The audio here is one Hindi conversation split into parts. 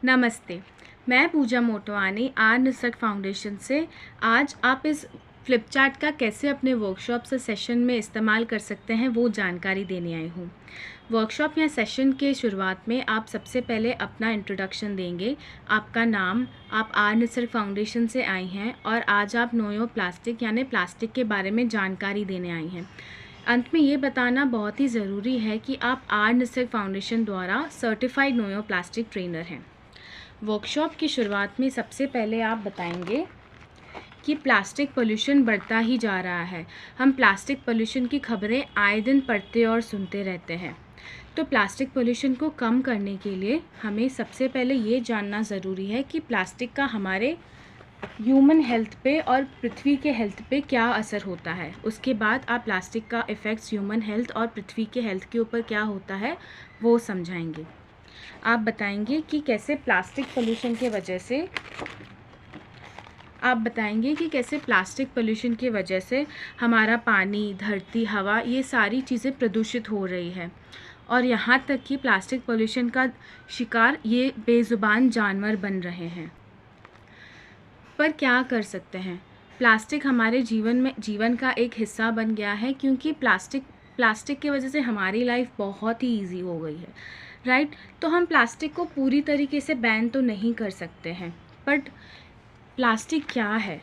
नमस्ते। मैं पूजा मोटवानी आर निसर्ग फाउंडेशन से आज आप इस फ्लिपचार्ट का कैसे अपने वर्कशॉप से सेशन में इस्तेमाल कर सकते हैं वो जानकारी देने आई हूँ। वर्कशॉप या सेशन के शुरुआत में आप सबसे पहले अपना इंट्रोडक्शन देंगे, आपका नाम, आप आर निसर्ग फाउंडेशन से आई हैं और आज आप नो योर प्लास्टिक यानी प्लास्टिक के बारे में जानकारी देने आई हैं। अंत में ये बताना बहुत ही ज़रूरी है कि आप आर निसर्ग फाउंडेशन द्वारा certified know your plastic trainer हैं। वर्कशॉप की शुरुआत में सबसे पहले आप बताएंगे कि प्लास्टिक पोल्यूशन बढ़ता ही जा रहा है। हम प्लास्टिक पोल्यूशन की खबरें आए दिन पढ़ते और सुनते रहते हैं। तो प्लास्टिक पोल्यूशन को कम करने के लिए हमें सबसे पहले ये जानना ज़रूरी है कि प्लास्टिक का हमारे ह्यूमन हेल्थ पे और पृथ्वी के हेल्थ पे क्या असर होता है। उसके बाद आप प्लास्टिक का इफ़ेक्ट्स ह्यूमन हेल्थ और पृथ्वी के हेल्थ के ऊपर क्या होता है वो समझाएंगे। आप बताएंगे कि कैसे प्लास्टिक पोल्यूशन की वजह से हमारा पानी, धरती, हवा ये सारी चीज़ें प्रदूषित हो रही है और यहाँ तक कि प्लास्टिक पोल्यूशन का शिकार ये बेज़ुबान जानवर बन रहे हैं। पर क्या कर सकते हैं? प्लास्टिक हमारे जीवन का एक हिस्सा बन गया है क्योंकि प्लास्टिक की वजह से हमारी लाइफ बहुत ही ईजी हो गई है, राइट। तो हम प्लास्टिक को पूरी तरीके से बैन तो नहीं कर सकते हैं, बट प्लास्टिक क्या है,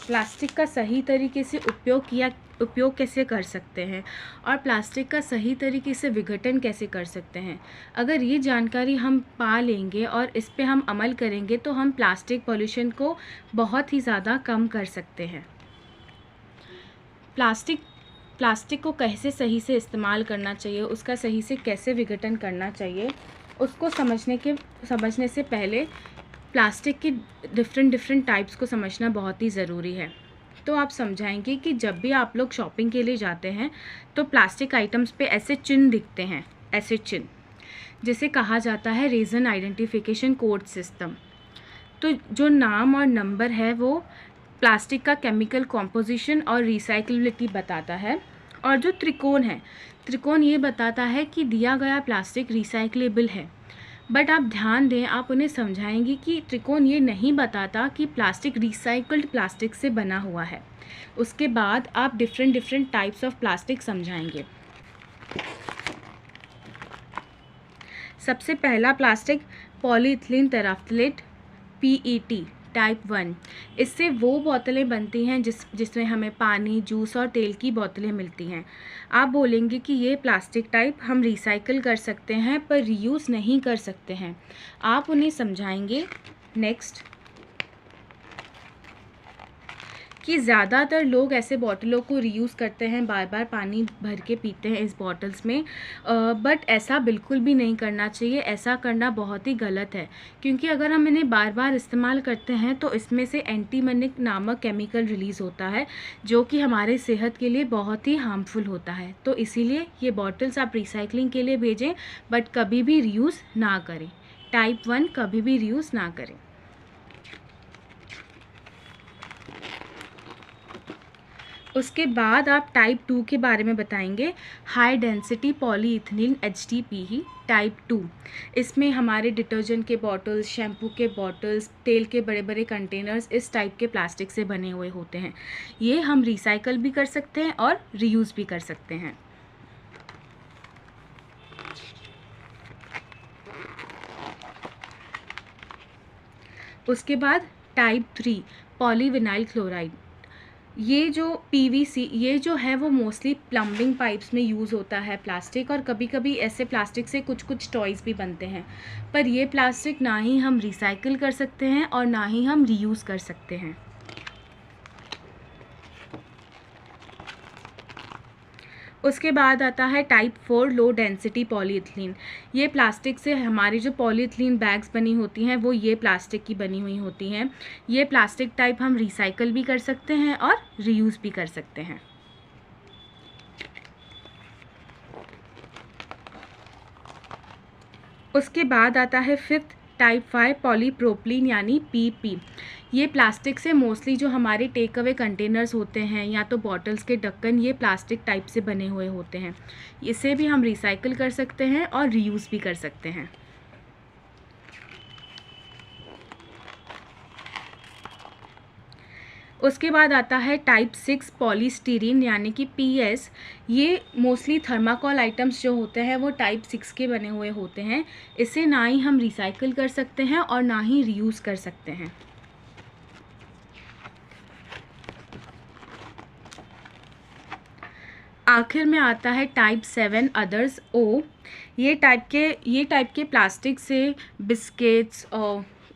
प्लास्टिक का सही तरीके से उपयोग कैसे कर सकते हैं और प्लास्टिक का सही तरीके से विघटन कैसे कर सकते हैं। अगर ये जानकारी हम पा लेंगे और इस पे हम अमल करेंगे तो हम प्लास्टिक पॉल्यूशन को बहुत ही ज़्यादा कम कर सकते हैं। प्लास्टिक को कैसे सही से इस्तेमाल करना चाहिए, उसका सही से कैसे विघटन करना चाहिए, उसको समझने से पहले प्लास्टिक की डिफरेंट टाइप्स को समझना बहुत ही ज़रूरी है। तो आप समझाएंगे कि जब भी आप लोग शॉपिंग के लिए जाते हैं तो प्लास्टिक आइटम्स पे ऐसे चिन्ह दिखते हैं, ऐसे चिन्ह जिसे कहा जाता है रीज़न आइडेंटिफिकेशन कोड सिस्टम। तो जो नाम और नंबर है वो प्लास्टिक का केमिकल कॉम्पोजिशन और रिसाइक्लेबिलिटी बताता है, और जो त्रिकोण ये बताता है कि दिया गया प्लास्टिक रिसाइक्लेबल है। बट आप ध्यान दें, आप उन्हें समझाएंगे कि त्रिकोण ये नहीं बताता कि प्लास्टिक रिसाइकल्ड प्लास्टिक से बना हुआ है। उसके बाद आप डिफरेंट टाइप्स ऑफ प्लास्टिक समझाएंगे। सबसे पहला प्लास्टिक पॉलीइथिलीन टेराफ्थलेट PET टाइप 1। इससे वो बोतलें बनती हैं जिसमें हमें पानी, जूस और तेल की बोतलें मिलती हैं। आप बोलेंगे कि ये प्लास्टिक टाइप हम रिसाइकल कर सकते हैं पर रीयूज़ नहीं कर सकते हैं। आप उन्हें समझाएंगे नेक्स्ट कि ज़्यादातर लोग ऐसे बॉटलों को रीयूज़ करते हैं, बार बार पानी भर के पीते हैं इस बॉटल्स में, बट ऐसा बिल्कुल भी नहीं करना चाहिए। ऐसा करना बहुत ही गलत है क्योंकि अगर हम इन्हें बार बार इस्तेमाल करते हैं तो इसमें से एंटीमनिक नामक केमिकल रिलीज़ होता है जो कि हमारे सेहत के लिए बहुत ही हार्मफुल होता है। तो इसीलिए ये बॉटल्स आप रिसाइकलिंग के लिए भेजें बट कभी भी रीयूज़ ना करें। टाइप 1 कभी भी रीयूज़ ना करें। उसके बाद आप टाइप 2 के बारे में बताएंगे, high density polyethylene HDPE type 2। इसमें हमारे डिटर्जेंट के बॉटल्स, शैम्पू के बॉटल्स, तेल के बड़े बड़े कंटेनर्स इस टाइप के प्लास्टिक से बने हुए होते हैं। ये हम रिसाइकल भी कर सकते हैं और रीयूज़ भी कर सकते हैं। उसके बाद टाइप 3 पॉलीविनाइल क्लोराइड। ये जो PVC ये जो है वो मोस्टली प्लम्बिंग पाइप्स में यूज़ होता है प्लास्टिक, और कभी कभी ऐसे प्लास्टिक से कुछ टॉयज़ भी बनते हैं। पर ये प्लास्टिक ना ही हम रिसाइकिल कर सकते हैं और ना ही हम रीयूज़ कर सकते हैं। उसके बाद आता है टाइप 4 लो डेंसिटी पॉलीइथिलीन। ये प्लास्टिक से हमारी जो पॉलीइथिलीन बैग्स बनी होती हैं वो ये प्लास्टिक की बनी हुई होती हैं। ये प्लास्टिक टाइप हम रिसाइकल भी कर सकते हैं और रीयूज़ भी कर सकते हैं। उसके बाद आता है 5th टाइप 5 पॉलीप्रोपिलीन यानी PP। ये प्लास्टिक से मोस्टली जो हमारे टेक अवे कंटेनर्स होते हैं या तो बॉटल्स के ढक्कन ये प्लास्टिक टाइप से बने हुए होते हैं। इसे भी हम रिसाइकिल कर सकते हैं और रीयूज़ भी कर सकते हैं। उसके बाद आता है टाइप 6 पॉलीस्टीरीन यानी कि PS। ये मोस्टली थर्माकोल आइटम्स जो होते हैं वो टाइप 6 के बने हुए होते हैं। इसे ना ही हम रिसाइकिल कर सकते हैं और ना ही रीयूज़ कर सकते हैं। आखिर में आता है टाइप 7 अदर्स O। ये टाइप के प्लास्टिक से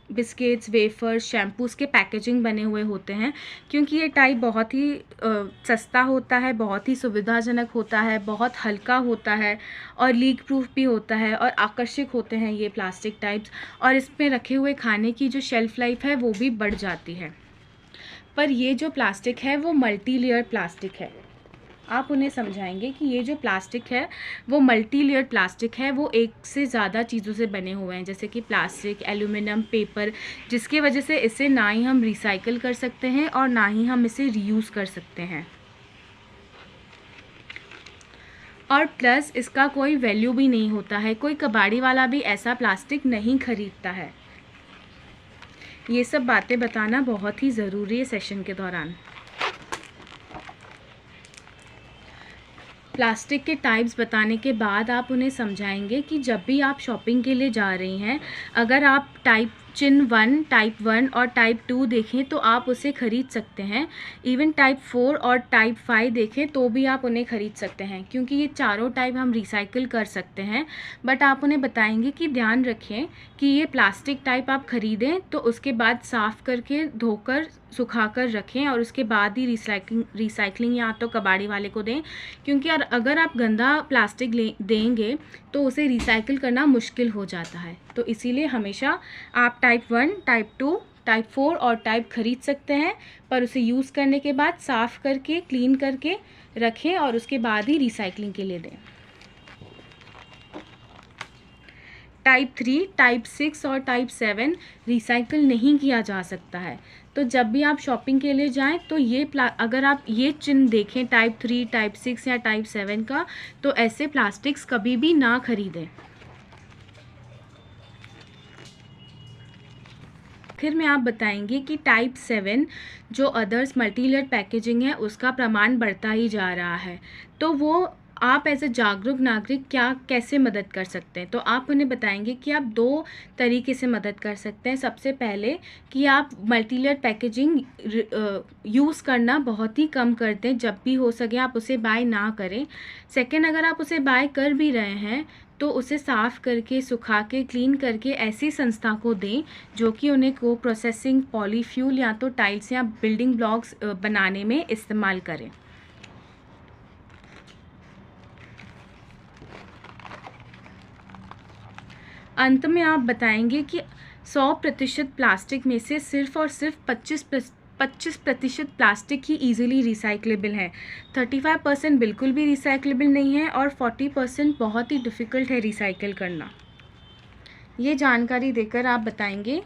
बिस्किट्स, वेफर्स, शैम्पूज़ के पैकेजिंग बने हुए होते हैं। क्योंकि ये टाइप बहुत ही सस्ता होता है, बहुत ही सुविधाजनक होता है, बहुत हल्का होता है और लीक प्रूफ भी होता है और आकर्षक होते हैं ये प्लास्टिक टाइप्स, और इसमें रखे हुए खाने की जो शेल्फ़ लाइफ है वो भी बढ़ जाती है। पर ये जो प्लास्टिक है वो मल्टी लेयर प्लास्टिक है। आप उन्हें समझाएंगे कि ये जो प्लास्टिक है वो मल्टी लेयर प्लास्टिक है, वो एक से ज़्यादा चीज़ों से बने हुए हैं, जैसे कि प्लास्टिक, एल्यूमिनियम, पेपर, जिसकी वजह से इसे ना ही हम रिसाइकिल कर सकते हैं और ना ही हम इसे रीयूज़ कर सकते हैं, और प्लस इसका कोई वैल्यू भी नहीं होता है। कोई कबाड़ी वाला भी ऐसा प्लास्टिक नहीं खरीदता है। ये सब बातें बताना बहुत ही ज़रूरी है सेशन के दौरान। प्लास्टिक के टाइप्स बताने के बाद आप उन्हें समझाएंगे कि जब भी आप शॉपिंग के लिए जा रही हैं, अगर आप टाइप 1 और टाइप 2 देखें तो आप उसे ख़रीद सकते हैं। इवन टाइप 4 और टाइप 5 देखें तो भी आप उन्हें ख़रीद सकते हैं, क्योंकि ये चारों टाइप हम रिसाइकिल कर सकते हैं। बट आप उन्हें बताएंगे कि ध्यान रखें कि ये प्लास्टिक टाइप आप ख़रीदें तो उसके बाद साफ़ करके धोकर सुखा कर रखें और उसके बाद ही रिसाइकलिंग या तो कबाड़ी वाले को दें, क्योंकि अगर आप गंदा प्लास्टिक देंगे तो उसे रिसाइकिल करना मुश्किल हो जाता है। तो इसीलिए हमेशा आप टाइप 1, टाइप 2, टाइप 4 और टाइप खरीद सकते हैं, पर उसे यूज़ करने के बाद साफ़ करके क्लीन करके रखें और उसके बाद ही रिसाइकलिंग के लिए दें। टाइप 3, टाइप 6 और टाइप 7 रिसाइकिल नहीं किया जा सकता है। तो जब भी आप शॉपिंग के लिए जाएं तो अगर आप ये चिन्ह देखें टाइप 3, टाइप 6 या टाइप 7 का, तो ऐसे प्लास्टिक्स कभी भी ना खरीदें। आखिर में आप बताएंगे कि टाइप 7 जो अदर्स मल्टी लेयर पैकेजिंग है उसका प्रमाण बढ़ता ही जा रहा है, तो वो आप एज ए जागरूक नागरिक कैसे मदद कर सकते हैं। तो आप उन्हें बताएंगे कि आप 2 तरीके से मदद कर सकते हैं। सबसे पहले कि आप मल्टी लेयर पैकेजिंग यूज़ करना बहुत ही कम कर दें, जब भी हो सके आप उसे बाय ना करें। सेकेंड, अगर आप उसे बाय कर भी रहे हैं तो उसे साफ़ करके, सुखा के, क्लीन करके ऐसी संस्था को दें जो कि उन्हें को प्रोसेसिंग, पॉलीफ्यूल या तो टाइल्स या बिल्डिंग ब्लॉक्स बनाने में इस्तेमाल करें। अंत में आप बताएंगे कि 100% प्लास्टिक में से सिर्फ़ और सिर्फ 25% प्लास्टिक ही ईज़िली रिसाइक्लेबल है। 35% बिल्कुल भी रिसाइक्लेबल नहीं है और 40% बहुत ही डिफ़िकल्ट है रिसाइकिल करना। ये जानकारी देकर आप बताएंगे,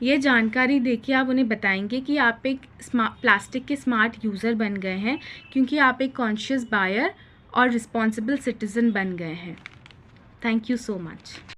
ये जानकारी देके आप उन्हें बताएंगे कि आप एक प्लास्टिक के स्मार्ट यूज़र बन गए हैं, क्योंकि आप एक कॉन्शियस बायर और रिस्पॉन्सिबल सिटीज़न बन गए हैं। Thank you so much.